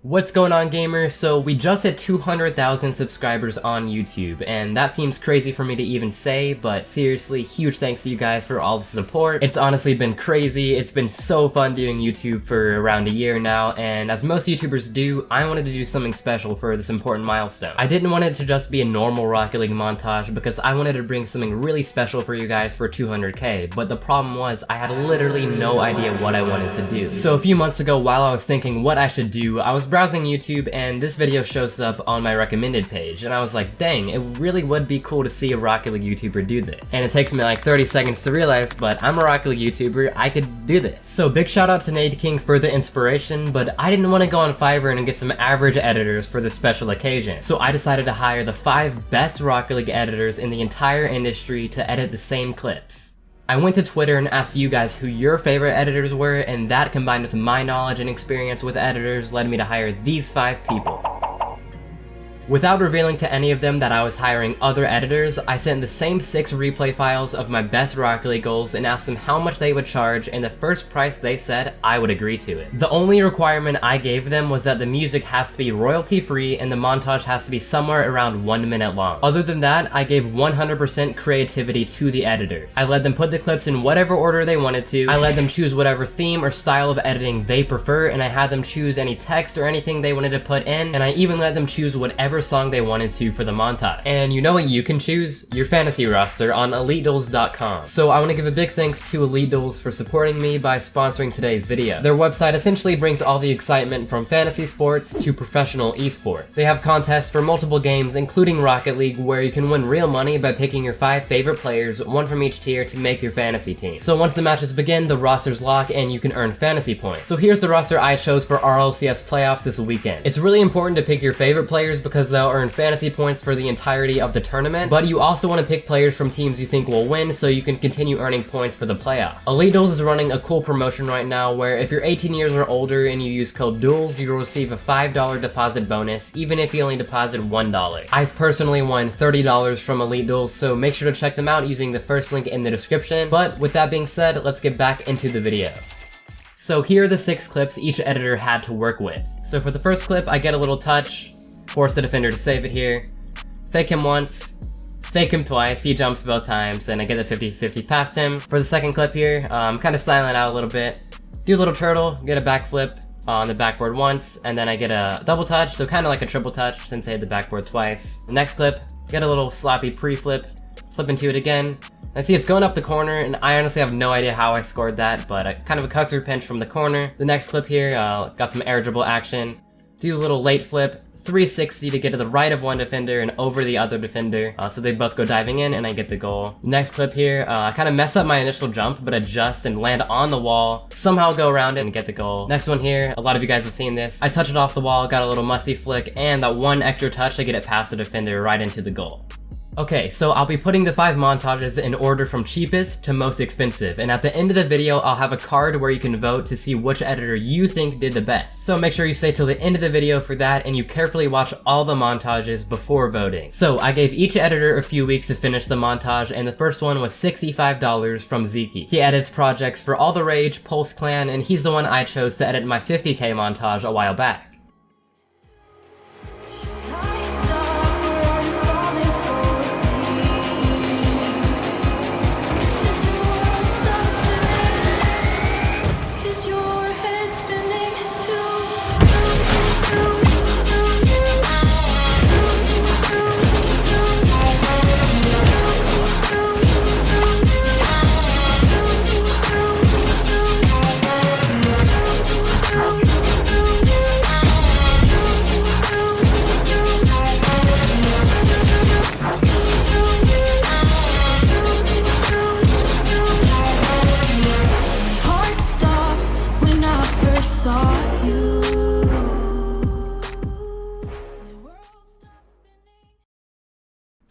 What's going on, gamers? So we just hit 200,000 subscribers on YouTube, and that seems crazy for me to even say, but seriously, huge thanks to you guys for all the support. It's honestly been crazy. It's been so fun doing YouTube for around a year now, and as most YouTubers do, I wanted to do something special for this important milestone. I didn't want it to just be a normal Rocket League montage because I wanted to bring something really special for you guys for 200K, but the problem was I had literally no idea what I wanted to do. So a few months ago, while I was thinking what I should do, I was browsing YouTube and this video shows up on my recommended page, and I was like, dang, it really would be cool to see a Rocket League YouTuber do this. And it takes me like 30 seconds to realize, but I'm a Rocket League YouTuber, I could do this. So big shout out to Nade King for the inspiration, but I didn't want to go on Fiverr and get some average editors for this special occasion. So I decided to hire the 5 best Rocket League editors in the entire industry to edit the same clips. I went to Twitter and asked you guys who your favorite editors were, and that combined with my knowledge and experience with editors led me to hire these 5 people. Without revealing to any of them that I was hiring other editors, I sent the same 6 replay files of my best Rocket League goals and asked them how much they would charge, and the first price they said, I would agree to it. The only requirement I gave them was that the music has to be royalty free and the montage has to be somewhere around 1 minute long. Other than that, I gave 100% creativity to the editors. I let them put the clips in whatever order they wanted to, I let them choose whatever theme or style of editing they prefer, and I had them choose any text or anything they wanted to put in, and I even let them choose whatever song they wanted to for the montage. And you know what you can choose? Your fantasy roster on EliteDuels.com. So I want to give a big thanks to EliteDuels for supporting me by sponsoring today's video. Their website essentially brings all the excitement from fantasy sports to professional esports. They have contests for multiple games, including Rocket League, where you can win real money by picking your 5 favorite players, 1 from each tier, to make your fantasy team. So once the matches begin, the rosters lock and you can earn fantasy points. So here's the roster I chose for RLCS playoffs this weekend. It's really important to pick your favorite players because they'll earn fantasy points for the entirety of the tournament, but you also want to pick players from teams you think will win so you can continue earning points for the playoffs. EliteDuels is running a cool promotion right now where if you're 18 years or older and you use code DUELS, you'll receive a $5 deposit bonus even if you only deposit $1. I've personally won $30 from EliteDuels, so make sure to check them out using the first link in the description. But with that being said, let's get back into the video. So here are the 6 clips each editor had to work with. So for the first clip, I get a little touch, force the defender to save it here, fake him once, fake him twice, he jumps both times, and I get a 50-50 past him. For the second clip here, I'm kind of styling out a little bit, do a little turtle, get a backflip on the backboard once, and then I get a double touch, so kind of like a triple touch since I hit the backboard twice. The next clip, get a little sloppy pre-flip, flip into it again. I see it's going up the corner, and I honestly have no idea how I scored that, but kind of a cuxer pinch from the corner. The next clip here, got some air dribble action. Do a little late flip, 360 to get to the right of one defender and over the other defender, so they both go diving in and I get the goal. The next clip here, I kind of mess up my initial jump, but adjust and land on the wall, somehow go around it and get the goal. Next one here, a lot of you guys have seen this. I touch it off the wall, got a little musty flick, and that one extra touch to get it past the defender right into the goal. Okay, so I'll be putting the 5 montages in order from cheapest to most expensive, and at the end of the video I'll have a card where you can vote to see which editor you think did the best. So make sure you stay till the end of the video for that and you carefully watch all the montages before voting. So I gave each editor a few weeks to finish the montage, and the first one was $65 from Zeke. He edits projects for All the Rage, Pulse Clan, and he's the one I chose to edit my 50K montage a while back.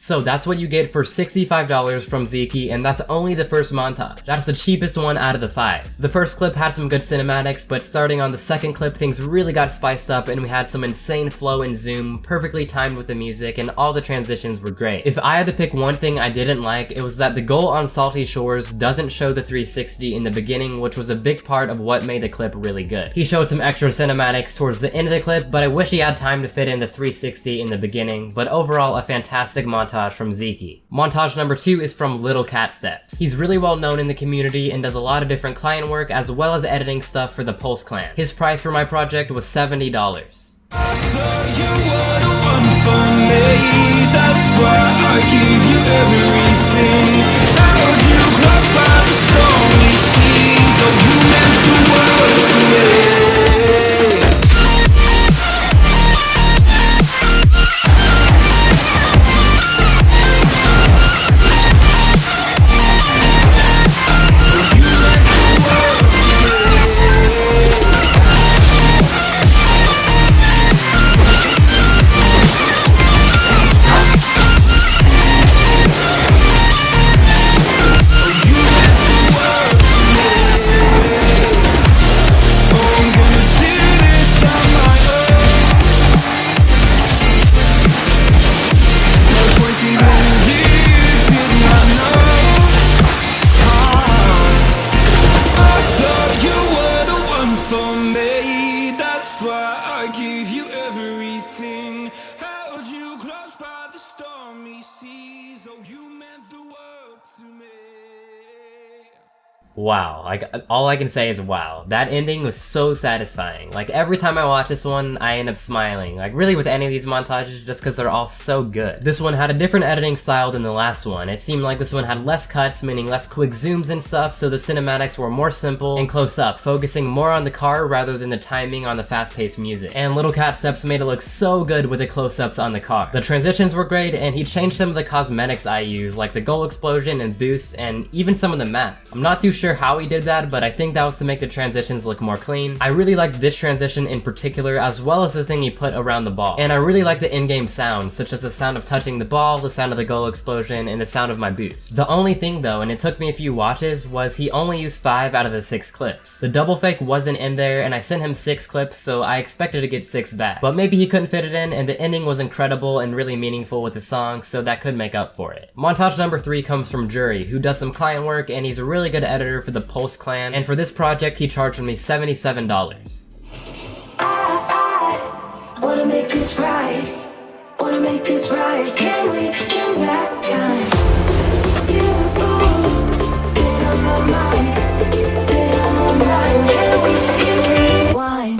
So that's what you get for $65 from Zeke, and that's only the first montage. That's the cheapest one out of the 5. The first clip had some good cinematics, but starting on the second clip, things really got spiced up and we had some insane flow and zoom, perfectly timed with the music, and all the transitions were great. If I had to pick one thing I didn't like, it was that the goal on Salty Shores doesn't show the 360 in the beginning, which was a big part of what made the clip really good. He showed some extra cinematics towards the end of the clip, but I wish he had time to fit in the 360 in the beginning, but overall a fantastic montage from Zeke. Montage number 2 is from LittleCatSteps. He's really well known in the community and does a lot of different client work as well as editing stuff for the Pulse clan. His price for my project was $70. Wow, like, all I can say is wow. That ending was so satisfying. Like, every time I watch this one, I end up smiling. Like, really with any of these montages, just because they're all so good. This one had a different editing style than the last one. It seemed like this one had less cuts, meaning less quick zooms and stuff, so the cinematics were more simple and close up, focusing more on the car rather than the timing on the fast-paced music. And LittleCatSteps made it look so good with the close-ups on the car. The transitions were great, and he changed some of the cosmetics I use, like the goal explosion and boosts, and even some of the maps. I'm not too sure how he did that, but I think that was to make the transitions look more clean. I really liked this transition in particular, as well as the thing he put around the ball. And I really like the in-game sounds, such as the sound of touching the ball, the sound of the goal explosion, and the sound of my boost. The only thing though, and it took me a few watches, was he only used 5 out of the 6 clips. The double fake wasn't in there, and I sent him 6 clips, so I expected to get 6 back. But maybe he couldn't fit it in, and the ending was incredible and really meaningful with the song, so that could make up for it. Montage number 3 comes from Jury, who does some client work, and he's a really good editor for the Pulse clan, and for this project he charged me $77. I wanna make this right, wanna make this right. Can we turn back time? You, been on my mind, been on my mind. Can we hit rewind?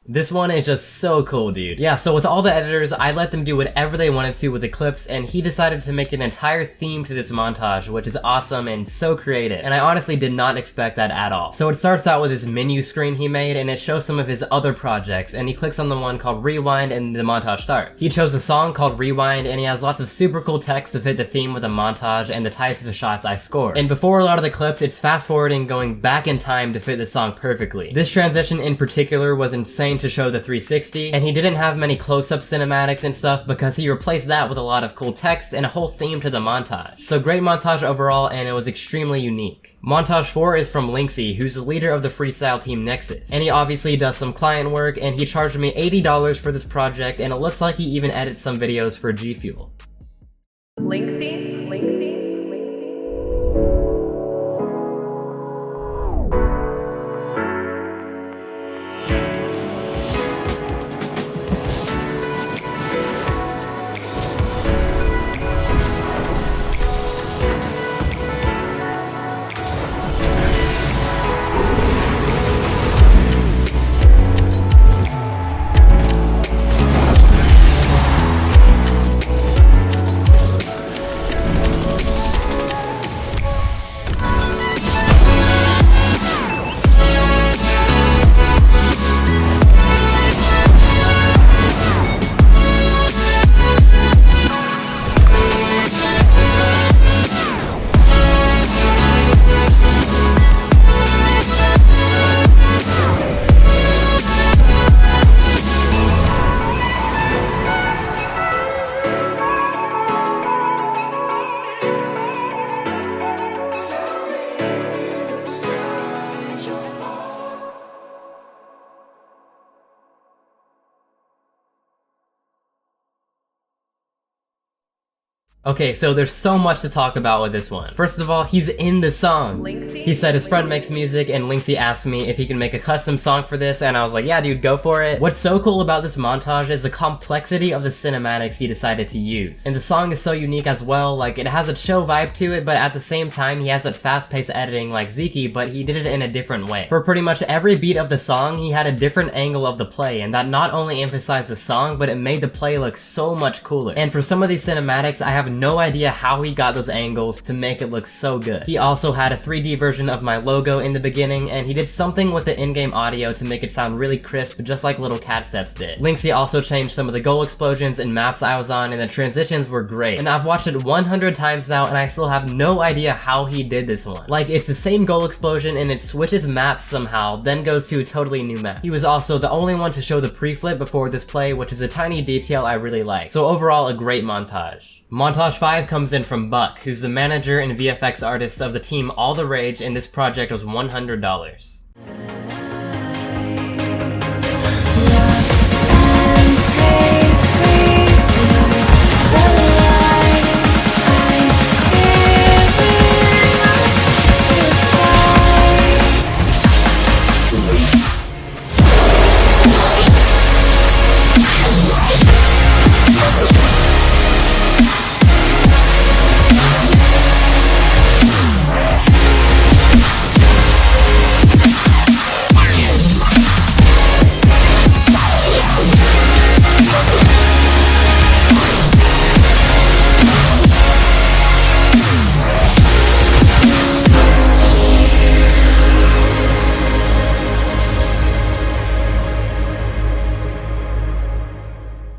This one is just so cool, dude. Yeah, so with all the editors, I let them do whatever they wanted to with the clips, and he decided to make an entire theme to this montage, which is awesome and so creative. And I honestly did not expect that at all. So it starts out with this menu screen he made, and it shows some of his other projects, and he clicks on the one called Rewind, and the montage starts. He chose a song called Rewind, and he has lots of super cool text to fit the theme of the montage and the types of shots I scored. And before a lot of the clips, it's fast forwarding, going back in time to fit the song perfectly. This transition in particular was insane to show the 360, and he didn't have many close-up cinematics and stuff because he replaced that with a lot of cool text and a whole theme to the montage. So great montage overall, and it was extremely unique. Montage 4 is from Lynxi, who's the leader of the freestyle team Nexus, and he obviously does some client work, and he charged me $80 for this project, and it looks like he even edits some videos for G Fuel. Lynxi. Okay, so there's so much to talk about with this one. First of all, he's in the song. Lynxi? He said his friend makes music, and Lynxi asked me if he can make a custom song for this, and I was like, yeah dude, go for it. What's so cool about this montage is the complexity of the cinematics he decided to use. And the song is so unique as well, like it has a chill vibe to it, but at the same time he has that fast-paced editing like Zeke, but he did it in a different way. For pretty much every beat of the song, he had a different angle of the play, and that not only emphasized the song, but it made the play look so much cooler. And for some of these cinematics, I have no idea how he got those angles to make it look so good. He also had a 3D version of my logo in the beginning, and he did something with the in-game audio to make it sound really crisp, just like LittleCatSteps did. Lynxi also changed some of the goal explosions and maps I was on, and the transitions were great. And I've watched it 100 times now, and I still have no idea how he did this one. Like, it's the same goal explosion, and it switches maps somehow, then goes to a totally new map. He was also the only one to show the pre-flip before this play, which is a tiny detail I really like. So overall, a great montage. Montage 5 comes in from Buck, who's the manager and VFX artist of the team All the Rage, and this project was $100.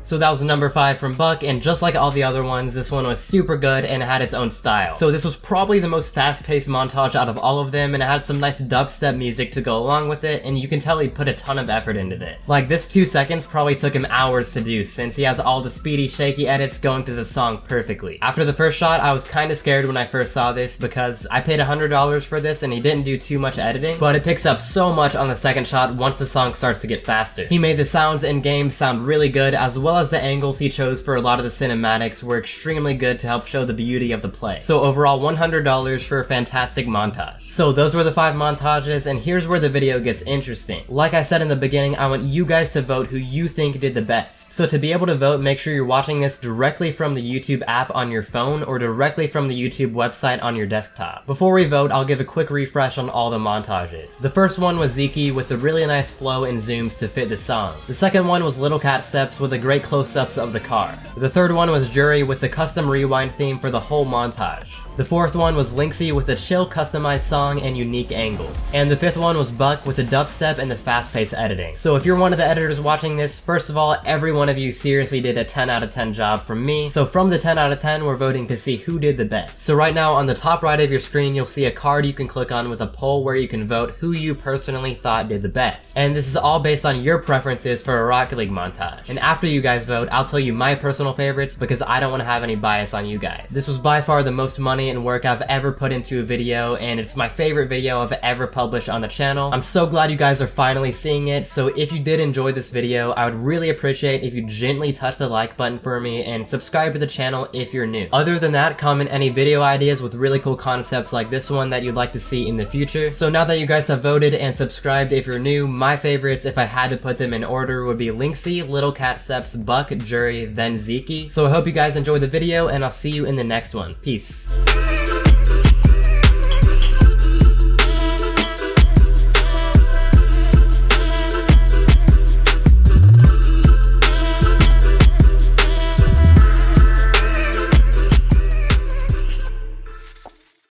So that was number 5 from Buck, and just like all the other ones, this one was super good and it had its own style. So this was probably the most fast-paced montage out of all of them, and it had some nice dubstep music to go along with it, and you can tell he put a ton of effort into this. Like, this 2 seconds probably took him hours to do, since he has all the speedy, shaky edits going to the song perfectly. After the first shot, I was kinda scared when I first saw this, because I paid $100 for this and he didn't do too much editing, but it picks up so much on the second shot once the song starts to get faster. He made the sounds in-game sound really good, as well as the angles he chose for a lot of the cinematics were extremely good to help show the beauty of the play. So overall, $100 for a fantastic montage. So those were the 5 montages, and here's where the video gets interesting. Like I said in the beginning, I want you guys to vote who you think did the best. So to be able to vote, make sure you're watching this directly from the YouTube app on your phone or directly from the YouTube website on your desktop. Before we vote, I'll give a quick refresh on all the montages. The first one was Zeke with the really nice flow and zooms to fit the song. The second one was LittleCatSteps with a great close-ups of the car. The third one was Jury with the custom rewind theme for the whole montage. The fourth one was Lynxi with a chill customized song and unique angles. And the fifth one was Buck with the dubstep and the fast-paced editing. So if you're one of the editors watching this, first of all, every one of you seriously did a 10 out of 10 job from me. So from the 10 out of 10, we're voting to see who did the best. So right now on the top right of your screen, you'll see a card you can click on with a poll where you can vote who you personally thought did the best. And this is all based on your preferences for a Rocket League montage. And after you guys vote, I'll tell you my personal favorites because I don't want to have any bias on you guys. This was by far the most money and work I've ever put into a video, and it's my favorite video I've ever published on the channel. I'm so glad you guys are finally seeing it, so if you did enjoy this video, I would really appreciate if you gently touch the like button for me and subscribe to the channel if you're new. Other than that, comment any video ideas with really cool concepts like this one that you'd like to see in the future. So now that you guys have voted and subscribed if you're new, my favorites, if I had to put them in order, would be Lynxi, LittleCatSteps, Buck, Jury, then Zeke. So I hope you guys enjoyed the video, and I'll see you in the next one. Peace.